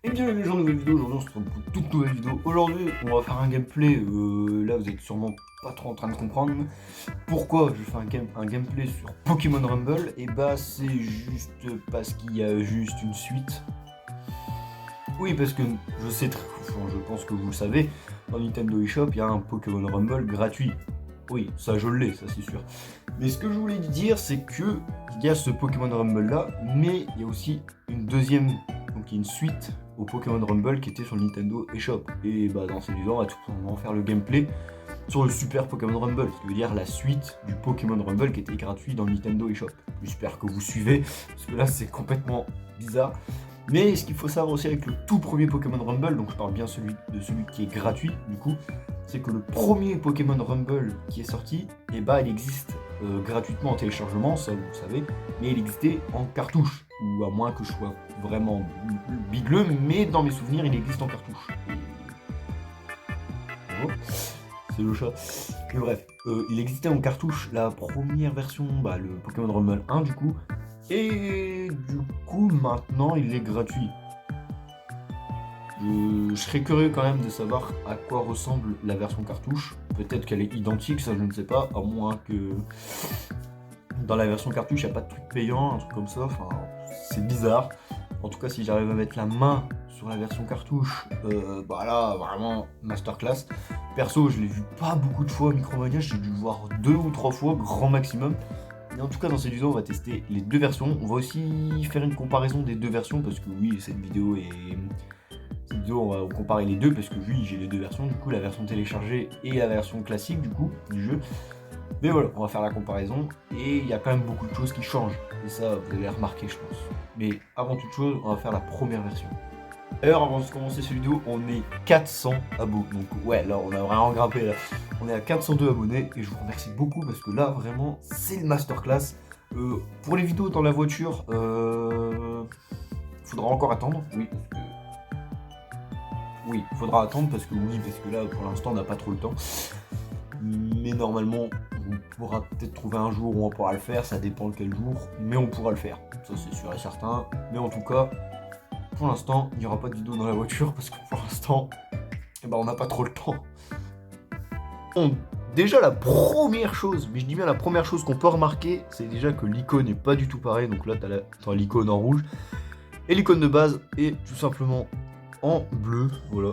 Et bien les gens, nouvelle vidéo, aujourd'hui on se retrouve pour une toute nouvelle vidéo. Aujourd'hui on va faire un gameplay, là vous êtes sûrement pas trop en train de comprendre pourquoi je fais un gameplay sur Pokémon Rumble. Et bah c'est juste parce qu'il y a juste une suite. Oui, parce que je sais, je pense que vous le savez, dans Nintendo eShop il y a un Pokémon Rumble gratuit. Oui, ça je l'ai, ça c'est sûr. Mais ce que je voulais dire, c'est que il y a ce Pokémon Rumble là, mais il y a aussi une deuxième, donc il y a une suite au Pokémon Rumble qui était sur le Nintendo eShop. Et bah dans cette vidéo, on va tout simplement faire le gameplay sur le Super Pokémon Rumble, ce qui veut dire la suite du Pokémon Rumble qui était gratuit dans le Nintendo eShop. J'espère que vous suivez, parce que là c'est complètement bizarre. Mais ce qu'il faut savoir aussi avec le tout premier Pokémon Rumble, donc je parle bien de celui qui est gratuit du coup, c'est que le premier Pokémon Rumble qui est sorti, et bah il existe gratuitement en téléchargement, ça vous le savez, mais il existait en cartouche, ou à moins que je sois vraiment bigleux, mais dans mes souvenirs il existe en cartouche. Oh, c'est le chat. Mais bref, il existait en cartouche la première version, bah, le Pokémon Rumble 1 du coup, et du coup maintenant il est gratuit. Je serais curieux quand même de savoir à quoi ressemble la version cartouche. Peut-être qu'elle est identique, ça je ne sais pas, à moins que dans la version cartouche il n'y a pas de truc payant, un truc comme ça, enfin c'est bizarre. En tout cas si j'arrive à mettre la main sur la version cartouche, bah là vraiment masterclass. Perso je l'ai vu pas beaucoup de fois Micromania, j'ai dû le voir 2 ou 3 fois grand maximum. Et en tout cas dans cette vidéo on va tester les deux versions, on va aussi faire une comparaison des deux versions parce que oui cette vidéo on va comparer les deux parce que oui j'ai les deux versions, du coup la version téléchargée et la version classique du coup du jeu. Mais voilà, on va faire la comparaison et il y a quand même beaucoup de choses qui changent. Et ça vous allez remarquer je pense. Mais avant toute chose, on va faire la première version. D'ailleurs avant de commencer cette vidéo, on est 400 abos. Donc ouais là on a vraiment grimpé là. On est à 402 abonnés et je vous remercie beaucoup parce que là vraiment c'est le masterclass. Pour les vidéos dans la voiture, faudra encore attendre, oui, parce que oui, il faudra attendre parce que là pour l'instant on n'a pas trop le temps. Mais normalement on pourra peut-être trouver un jour où on pourra le faire, ça dépend de quel jour, mais on pourra le faire, ça c'est sûr et certain. Mais en tout cas, pour l'instant, il n'y aura pas de vidéo dans la voiture parce que pour l'instant, on n'a pas trop le temps. Bon, déjà la première chose, mais je dis bien la première chose qu'on peut remarquer, c'est déjà que l'icône n'est pas du tout pareil. Donc là t'as l'icône en rouge et l'icône de base est tout simplement en bleu, voilà.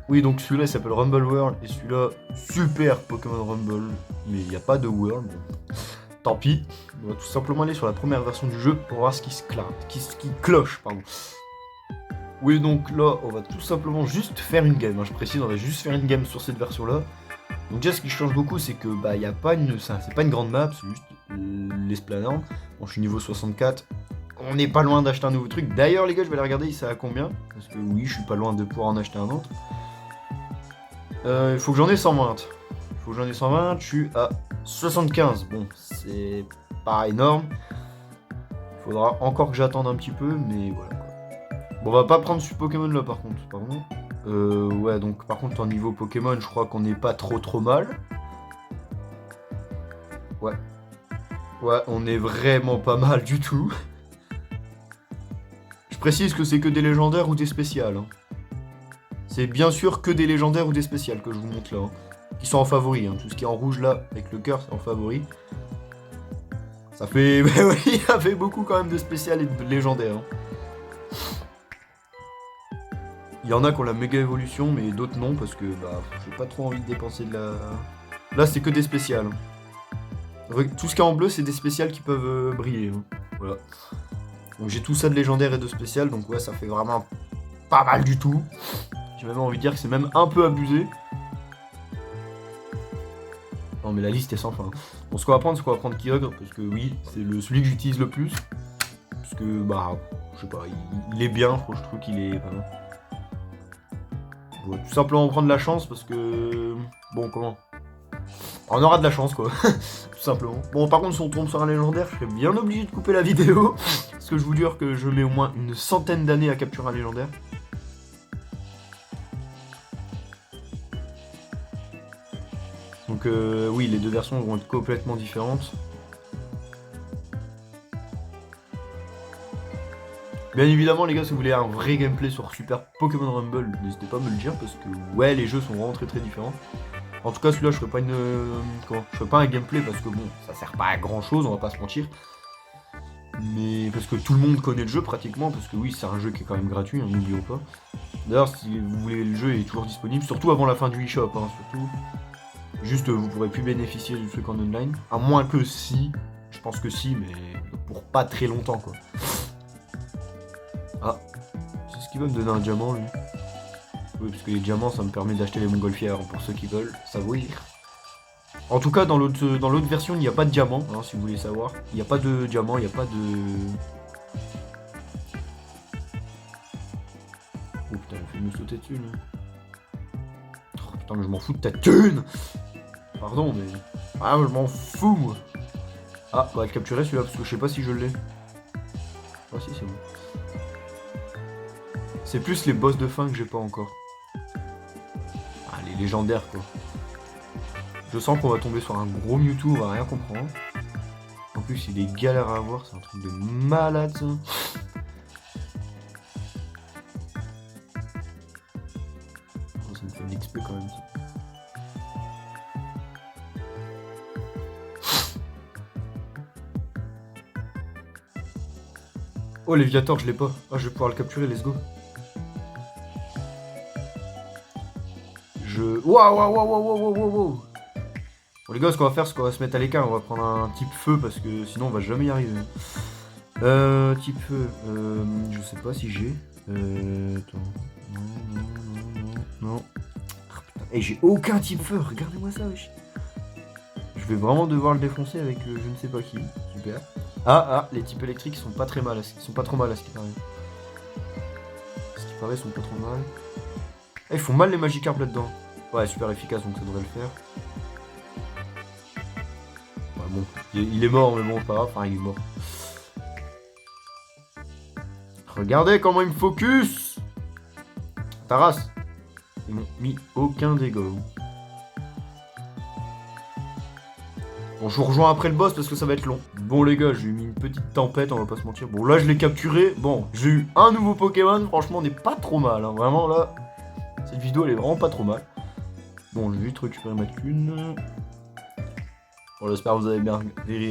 Oui, donc celui-là il s'appelle Rumble World et celui-là Super Pokémon Rumble, mais il n'y a pas de World, bon. Tant pis. On va tout simplement aller sur la première version du jeu pour voir ce qui cloche, pardon. Oui, donc là on va tout simplement juste faire une game, je précise, on va juste faire une game sur cette version-là. Donc déjà ce qui change beaucoup c'est que bah y a pas une, c'est pas une grande map, c'est juste l'esplanade. Bon, je suis niveau 64. On n'est pas loin d'acheter un nouveau truc. D'ailleurs les gars je vais aller regarder ça à combien. Parce que oui je suis pas loin de pouvoir en acheter un autre. Il faut que j'en ai 120. Il faut que j'en ai 120, je suis à 75. Bon c'est pas énorme. Il faudra encore que j'attende un petit peu mais voilà quoi. Bon on va pas prendre ce Pokémon là par contre, pardon. Ouais donc par contre en niveau Pokémon je crois qu'on n'est pas trop mal. Ouais. Ouais on est vraiment pas mal du tout. Je précise que c'est que des légendaires ou des spéciales. Hein. C'est bien sûr que des légendaires ou des spéciales que je vous montre là. Hein. Qui sont en favori. Hein. Tout ce qui est en rouge là, avec le cœur, c'est en favori. Ça fait... oui, ça fait beaucoup quand même de spéciales et de légendaires. Hein. Il y en a qui ont la méga évolution, mais d'autres non, parce que bah, j'ai pas trop envie de dépenser de la... Là, c'est que des spéciales. Hein. Tout ce qui est en bleu, c'est des spéciales qui peuvent briller. Hein. Voilà. Donc j'ai tout ça de légendaire et de spécial, donc ouais, ça fait vraiment pas mal du tout. J'ai même envie de dire que c'est même un peu abusé. Non mais la liste est sans fin. Bon, ce qu'on va prendre, c'est qu'on va prendre Kyogre, parce que oui, c'est celui que j'utilise le plus. Parce que, bah, je sais pas, il est bien, je trouve qu'il est... On va tout simplement prendre la chance, parce que... Bon, comment? On aura de la chance, quoi. Tout simplement. Bon, par contre, si on tombe sur un légendaire, je serais bien obligé de couper la vidéo. Parce que je vous jure que je mets au moins une centaine d'années à capturer un légendaire. Donc oui, les deux versions vont être complètement différentes. Bien évidemment, les gars, si vous voulez un vrai gameplay sur Super Pokémon Rumble, n'hésitez pas à me le dire parce que ouais, les jeux sont vraiment très différents. En tout cas, celui-là, je ferai pas je ferai pas un gameplay parce que bon, ça sert pas à grand chose, on va pas se mentir. Mais parce que tout le monde connaît le jeu pratiquement, parce que oui, c'est un jeu qui est quand même gratuit, hein, n'oublions pas. D'ailleurs, si vous voulez, le jeu est toujours disponible, surtout avant la fin du eShop, hein, surtout. Juste, vous pourrez plus bénéficier du truc en online, à moins que si, je pense que si, mais pour pas très longtemps, quoi. Ah, c'est ce qui va me donner un diamant, lui. Oui, parce que les diamants, ça me permet d'acheter les montgolfières pour ceux qui veulent savoir. En tout cas, dans l'autre version, il n'y a pas de diamant, hein, si vous voulez savoir. Il n'y a pas de diamant, il n'y a pas de... Oh putain, il a fait me sauter dessus, là. Oh putain, mais je m'en fous de ta thune. Pardon, mais... Ah, je m'en fous, moi. Ah, on va le capturer, celui-là, parce que je sais pas si je l'ai. Ah si, c'est bon. C'est plus les boss de fin que j'ai pas encore. Ah, les légendaires, quoi. Je sens qu'on va tomber sur un gros Mewtwo, on va rien comprendre. En plus, il est galère à avoir, c'est un truc de malade, ça. Oh, ça me fait de l'XP quand même, ça. Oh, Léviator, je l'ai pas. Ah, je vais pouvoir le capturer, let's go. Waouh, waouh, waouh, waouh, waouh, waouh, waouh. Bon, les gars, ce qu'on va faire, c'est qu'on va se mettre à l'écart. On va prendre un type feu parce que sinon, on va jamais y arriver. Type feu. Je sais pas si j'ai. Attends. Non, non, non, non, non. Oh, putain. Et j'ai aucun type feu. Regardez-moi ça, wesh. Je vais vraiment devoir le défoncer avec je ne sais pas qui. Super. Ah, les types électriques, ils sont pas très mal. Ils sont pas trop mal à ce qui paraît. Ce qui paraît, ils sont pas trop mal. Ah, ils font mal les Magikarp là-dedans. Ouais, super efficace, donc ça devrait le faire. Ouais, bon, il est mort, mais bon, pas grave. Enfin, il est mort. Regardez comment il me focus. Taras. Ils m'ont mis aucun dégât. Bon, je vous rejoins après le boss parce que ça va être long. Bon les gars, j'ai mis une petite tempête, on va pas se mentir. Bon là je l'ai capturé. Bon, j'ai eu un nouveau Pokémon, franchement on n'est pas trop mal. Hein. Vraiment là, cette vidéo elle est vraiment pas trop mal. Bon, je vais vite récupérer ma thune. Bon, j'espère que vous avez bien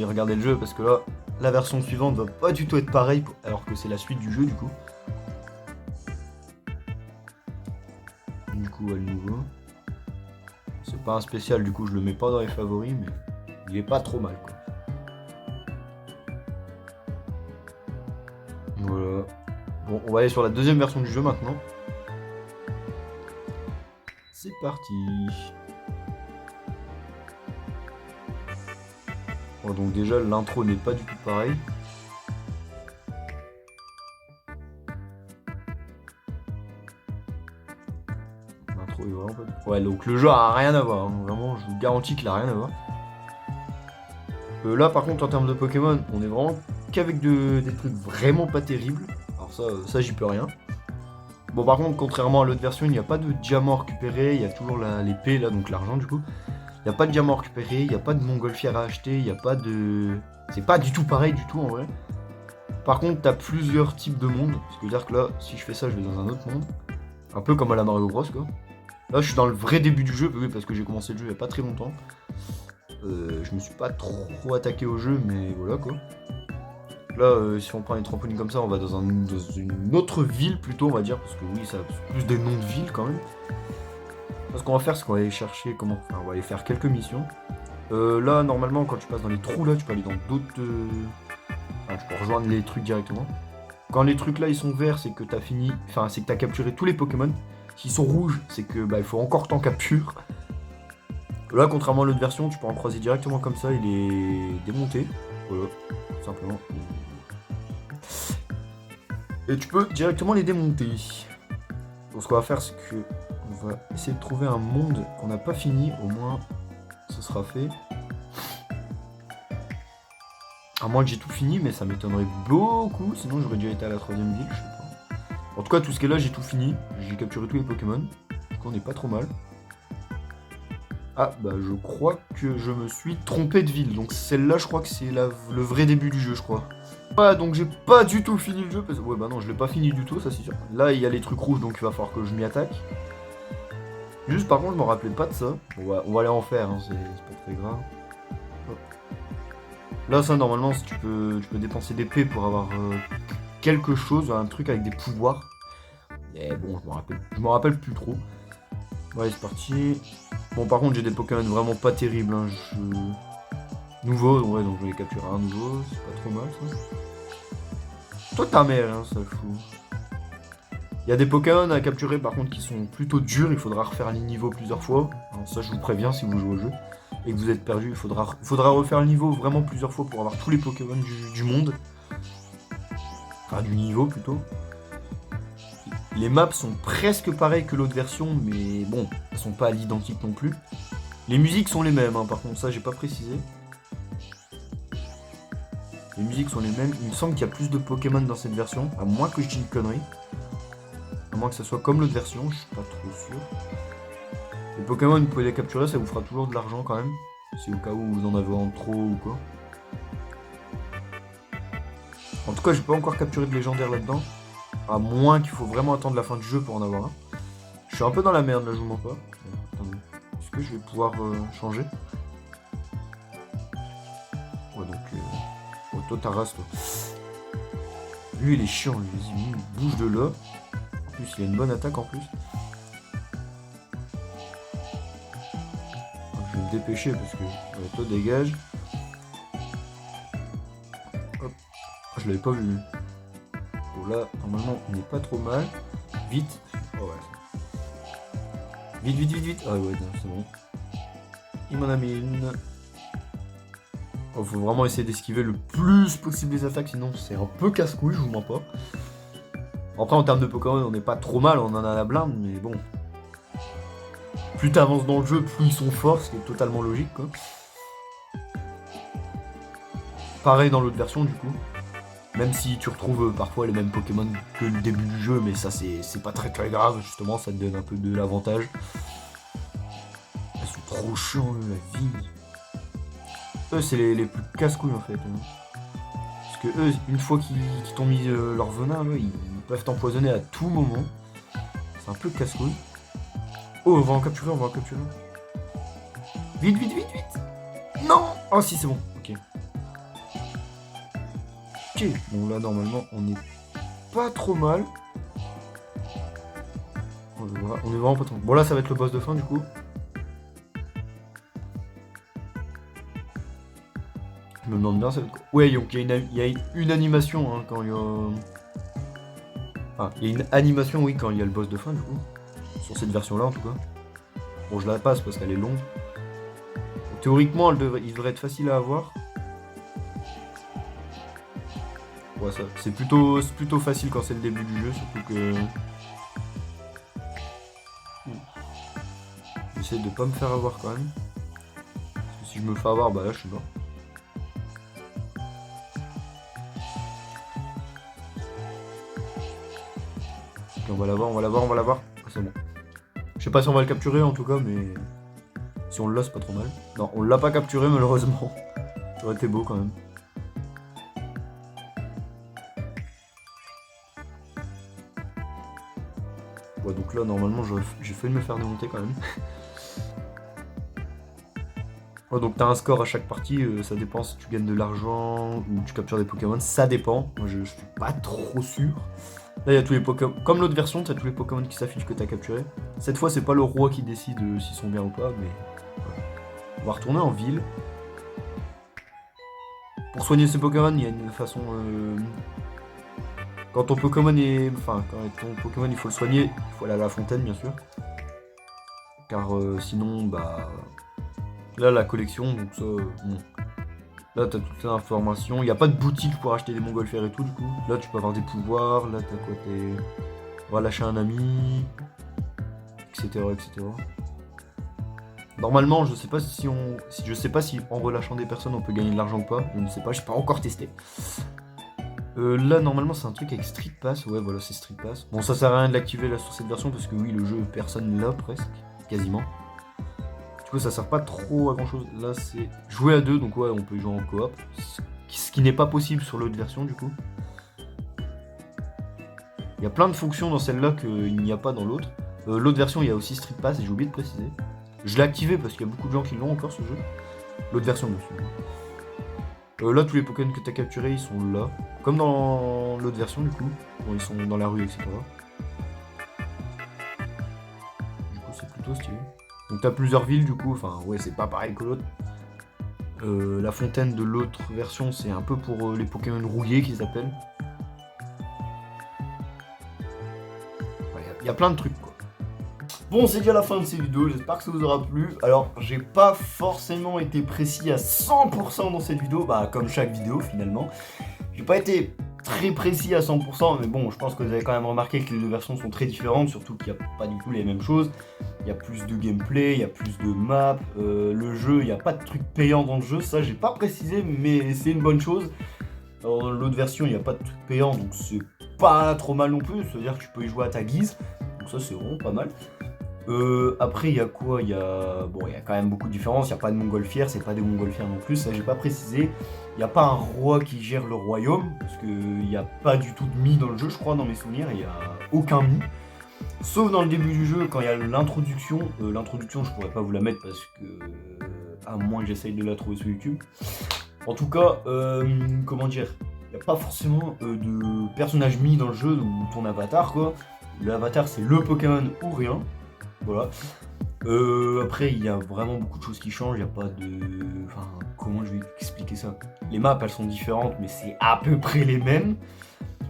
regardé le jeu parce que là, la version suivante va pas du tout être pareille alors que c'est la suite du jeu du coup. Du coup, à nouveau. C'est pas un spécial, du coup je le mets pas dans les favoris, mais il est pas trop mal quoi. Voilà. Bon, on va aller sur la deuxième version du jeu maintenant. C'est parti. Bon, donc déjà l'intro n'est pas du tout pareil. L'intro est vraiment pas... Ouais, donc le jeu a rien à voir. Hein. Vraiment, je vous garantis qu'il a rien à voir. Là par contre en termes de Pokémon, on est vraiment qu'avec des trucs vraiment pas terribles. Alors ça j'y peux rien. Bon par contre, contrairement à l'autre version, il n'y a pas de diamant récupéré, il y a toujours l'épée là, donc l'argent du coup. Il n'y a pas de diamant récupéré, il n'y a pas de montgolfière à acheter, il n'y a pas de... C'est pas du tout pareil du tout en vrai. Par contre, t'as plusieurs types de mondes. Ce qui veut dire que là, si je fais ça, je vais dans un autre monde. Un peu comme à la Mario Bros quoi. Là je suis dans le vrai début du jeu, oui, parce que j'ai commencé le jeu il n'y a pas très longtemps. Je me suis pas trop attaqué au jeu, mais voilà quoi. Là, si on prend les trampolines comme ça, on va dans une autre ville plutôt, on va dire, parce que oui, ça a plus des noms de villes quand même. Là, ce qu'on va faire, c'est qu'on va aller chercher comment. Enfin, on va aller faire quelques missions. Là, normalement, quand tu passes dans les trous, là, tu peux aller dans d'autres. Enfin, tu peux rejoindre les trucs directement. Quand les trucs là, ils sont verts, c'est que t'as fini. Enfin, c'est que t'as capturé tous les Pokémon. S'ils sont rouges, c'est que bah, il faut encore t'en capture. Là, contrairement à l'autre version, tu peux en croiser directement comme ça, il est démonté. Voilà, tout simplement. Et tu peux directement les démonter. Donc ce qu'on va faire, c'est que on va essayer de trouver un monde qu'on n'a pas fini, au moins ce sera fait. À moins que j'ai tout fini, mais ça m'étonnerait beaucoup, sinon j'aurais dû être à la 3ème ville, je sais pas. En tout cas, tout ce qui est là, j'ai tout fini. J'ai capturé tous les Pokémon. Donc on est pas trop mal. Ah, bah je crois que je me suis trompé de ville. Donc celle-là, je crois que c'est le vrai début du jeu, je crois. Ouais, donc j'ai pas du tout fini le jeu. Ouais, bah non, je l'ai pas fini du tout, ça c'est sûr. Là, il y a les trucs rouges, donc il va falloir que je m'y attaque. Juste, par contre, je me rappelais pas de ça. On va aller en faire, hein, c'est pas très grave. Hop. Là, ça, normalement, tu peux dépenser des P pour avoir quelque chose, un truc avec des pouvoirs. Et bon, je me rappelle plus trop. Ouais, c'est parti. Bon, par contre, j'ai des Pokémon vraiment pas terribles. Hein. Nouveau, ouais, donc je vais capturer un nouveau. C'est pas trop mal, ça. Toi, ta mère, hein, ça fout. Il y a des Pokémon à capturer, par contre, qui sont plutôt durs. Il faudra refaire les niveaux plusieurs fois. Alors, ça, je vous préviens, si vous jouez au jeu et que vous êtes perdu, il faudra refaire le niveau vraiment plusieurs fois pour avoir tous les Pokémon du monde. Enfin, du niveau, plutôt. Les maps sont presque pareilles que l'autre version, mais bon, elles sont pas à l'identique non plus. Les musiques sont les mêmes, hein, par contre, ça j'ai pas précisé. Les musiques sont les mêmes. Il me semble qu'il y a plus de Pokémon dans cette version, à moins que je dise une connerie. À moins que ça soit comme l'autre version, je suis pas trop sûr. Les Pokémon, vous pouvez les capturer, ça vous fera toujours de l'argent quand même. Si au cas où vous en avez en trop ou quoi. En tout cas, j'ai pas encore capturé de légendaire là-dedans. À moins qu'il faut vraiment attendre la fin du jeu pour en avoir un. Je suis un peu dans la merde là, je vous mens pas. Attendez. Est-ce que je vais pouvoir changer? Ouais, donc. Oh, toi, ta race, toi. Lui, il est chiant, lui. Vas-y, bouge de là. En plus, il a une bonne attaque en plus. Je vais me dépêcher parce que. Ouais, toi, dégage. Hop. Je l'avais pas vu. Bon, là, normalement, on n'est pas trop mal. Vite. Oh, ouais. Vite, vite, vite, vite. Ah, ouais, c'est bon. Il m'en a mis une. Oh, faut vraiment essayer d'esquiver le plus possible les attaques, sinon c'est un peu casse-couille, je vous mens pas. Après, en termes de Pokémon, on n'est pas trop mal, on en a la blinde, mais bon. Plus t'avances dans le jeu, plus ils sont forts, ce qui est totalement logique, quoi. Pareil dans l'autre version, du coup. Même si tu retrouves parfois les mêmes Pokémon que le début du jeu, mais ça, c'est pas très très grave, justement, ça te donne un peu de l'avantage. Elles sont trop chiants, la vie. Eux, c'est les plus casse-couilles, en fait. Hein. Parce que eux, une fois qu'ils t'ont mis leur venin, là, ils peuvent t'empoisonner à tout moment. C'est un peu casse-couille. Oh, on va en capturer, on va en capturer. Vite, vite, vite, vite. Non. Oh, si, c'est bon. Ok. Ok. Bon, là, normalement, on est pas trop mal. On est vraiment pas trop mal. Bon, là, ça va être le boss de fin, du coup. Je me demande bien, ça va être quoi. Ouais, donc il y a une animation, hein, quand il y a... Ah, il y a une animation, oui, quand il y a le boss de fin, du coup. Sur cette version-là, en tout cas. Bon, je la passe parce qu'elle est longue. Bon, théoriquement, il devrait être facile à avoir. Ouais, ça, c'est plutôt facile quand c'est le début du jeu, surtout que... J'essaie de pas me faire avoir quand même. Parce que si je me fais avoir, bah là, je suis mort. Ok, on va l'avoir, on va l'avoir, on va l'avoir. Ah, c'est bon. Je sais pas si on va le capturer en tout cas, mais si on l'a, c'est pas trop mal. Non, on l'a pas capturé malheureusement. Ça aurait été beau quand même. Ouais, donc là, normalement, j'ai failli me faire démonter quand même. Ouais, donc t'as un score à chaque partie, ça dépend si tu gagnes de l'argent ou tu captures des Pokémon, ça dépend. Moi, je suis pas trop sûr. Là, il y a tous les Pokémon. Comme l'autre version, tu as tous les Pokémon qui s'affichent que tu as capturés. Cette fois, c'est pas le roi qui décide s'ils sont bien ou pas, mais. Voilà. On va retourner en ville. Pour soigner ces Pokémon, il y a une façon. Quand ton Pokémon est. Enfin, quand ton Pokémon il faut le soigner, il faut aller à la fontaine, bien sûr. Car sinon, bah. Là, la collection, donc ça. Bon. Là, t'as toutes les informations. Il n'y a pas de boutique pour acheter des montgolfières et tout, du coup. Là, tu peux avoir des pouvoirs. Là, t'as quoi? On va lâcher un ami. Etc. etc. Normalement, je sais pas je sais pas si en relâchant des personnes, on peut gagner de l'argent ou pas. Je ne sais pas, j'ai pas encore testé. Là, normalement, c'est un truc avec Street Pass. Ouais, voilà, c'est Street Pass. Bon, ça sert à rien de l'activer là sur cette version parce que oui, le jeu, personne l'a presque. Quasiment. Du coup ça sert pas trop à grand chose. Là c'est jouer à deux, donc ouais on peut jouer en coop. Ce qui n'est pas possible sur l'autre version du coup. Il y a plein de fonctions dans celle-là qu'il n'y a pas dans l'autre. L'autre version il y a aussi Street Pass, j'ai oublié de préciser. Je l'ai activé parce qu'il y a beaucoup de gens qui l'ont encore ce jeu. L'autre version bien sûr. Là tous les Pokémon que tu as capturés ils sont là. Comme dans l'autre version du coup. Bon, ils sont dans la rue etc. Du coup c'est plutôt stylé. Donc t'as plusieurs villes du coup, enfin ouais c'est pas pareil que l'autre. La fontaine de l'autre version c'est un peu pour les Pokémon rouillés qu'ils appellent. Il y a plein de trucs quoi. Bon c'est déjà la fin de cette vidéo, j'espère que ça vous aura plu. Alors j'ai pas forcément été précis à 100% dans cette vidéo, bah comme chaque vidéo finalement. J'ai pas été très précis à 100%, mais bon je pense que vous avez quand même remarqué que les deux versions sont très différentes, surtout qu'il n'y a pas du tout les mêmes choses. Il y a plus de gameplay, il y a plus de maps, le jeu, il n'y a pas de trucs payants dans le jeu, ça j'ai pas précisé mais c'est une bonne chose. Alors, dans l'autre version il n'y a pas de trucs payants donc c'est pas trop mal non plus, c'est-à-dire que tu peux y jouer à ta guise, donc ça c'est vraiment pas mal. Après il y a quoi, il y a quand même beaucoup de différences, il n'y a pas de montgolfière, c'est pas des montgolfières non plus, ça j'ai pas précisé. Il n'y a pas un roi qui gère le royaume, parce qu'il n'y a pas du tout de Mii dans le jeu je crois, dans mes souvenirs, il n'y a aucun Mii. Sauf dans le début du jeu, quand il y a l'introduction. L'introduction, je pourrais pas vous la mettre parce que. À moins que j'essaye de la trouver sur YouTube. En tout cas, comment dire, il n'y a pas forcément de personnage mis dans le jeu ou ton avatar, quoi. L'avatar, c'est le Pokémon ou rien. Voilà. Après, il y a vraiment beaucoup de choses qui changent. Il n'y a pas de. Enfin, comment je vais expliquer ça? Les maps, elles sont différentes, mais c'est à peu près les mêmes.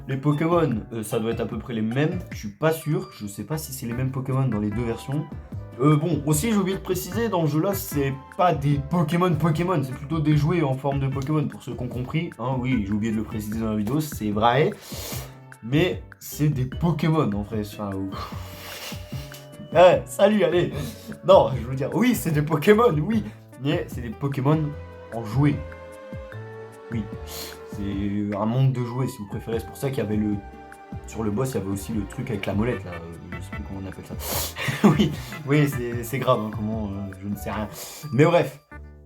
Les Pokémon, ça doit être à peu près les mêmes, je suis pas sûr, je sais pas si c'est les mêmes Pokémon dans les deux versions. Bon, aussi j'ai oublié de préciser, dans ce jeu là, c'est pas des Pokémon, c'est plutôt des jouets en forme de Pokémon, pour ceux qui ont compris. Hein, oui, j'ai oublié de le préciser dans la vidéo, c'est vrai. Mais c'est des Pokémon en fait, enfin... Ouais, salut, allez. Non, je veux dire, oui, c'est des Pokémon, oui. Mais c'est des Pokémon en jouets. Oui. C'est un monde de jouets si vous préférez, c'est pour ça qu'il y avait le... Sur le boss il y avait aussi le truc avec la molette là, je sais plus comment on appelle ça. oui c'est grave hein, comment, je ne sais rien. Mais bref,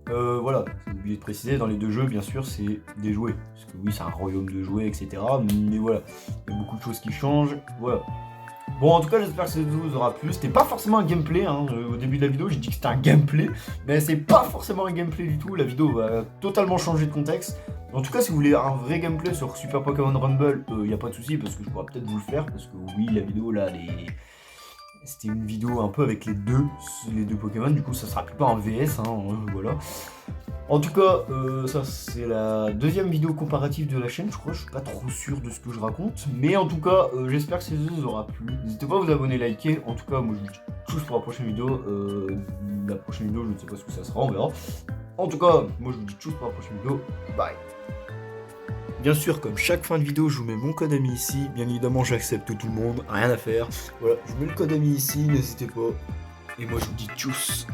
voilà, j'ai oublié de préciser, dans les deux jeux bien sûr c'est des jouets. Parce que oui c'est un royaume de jouets etc. Mais voilà, il y a beaucoup de choses qui changent, voilà. Bon en tout cas j'espère que ça vous aura plu, c'était pas forcément un gameplay, hein. Au début de la vidéo j'ai dit que c'était un gameplay, mais c'est pas forcément un gameplay du tout, la vidéo va totalement changer de contexte. En tout cas si vous voulez un vrai gameplay sur Super Pokémon Rumble, y a pas de souci parce que je pourrais peut-être vous le faire, parce que oui la vidéo là, c'était une vidéo un peu avec les deux Pokémon, du coup ça sera plus pas en VS, hein, voilà. En tout cas, ça c'est la deuxième vidéo comparative de la chaîne, je crois, je suis pas trop sûr de ce que je raconte. Mais en tout cas, j'espère que cette vidéo vous aura plu. N'hésitez pas à vous abonner, liker. En tout cas, moi je vous dis tchuss pour la prochaine vidéo. La prochaine vidéo, je ne sais pas ce que ça sera, on verra. En tout cas, moi je vous dis tchuss pour la prochaine vidéo. Bye. Bien sûr, comme chaque fin de vidéo, je vous mets mon code ami ici. Bien évidemment, j'accepte tout le monde, rien à faire. Voilà, je vous mets le code ami ici, n'hésitez pas. Et moi je vous dis tchuss.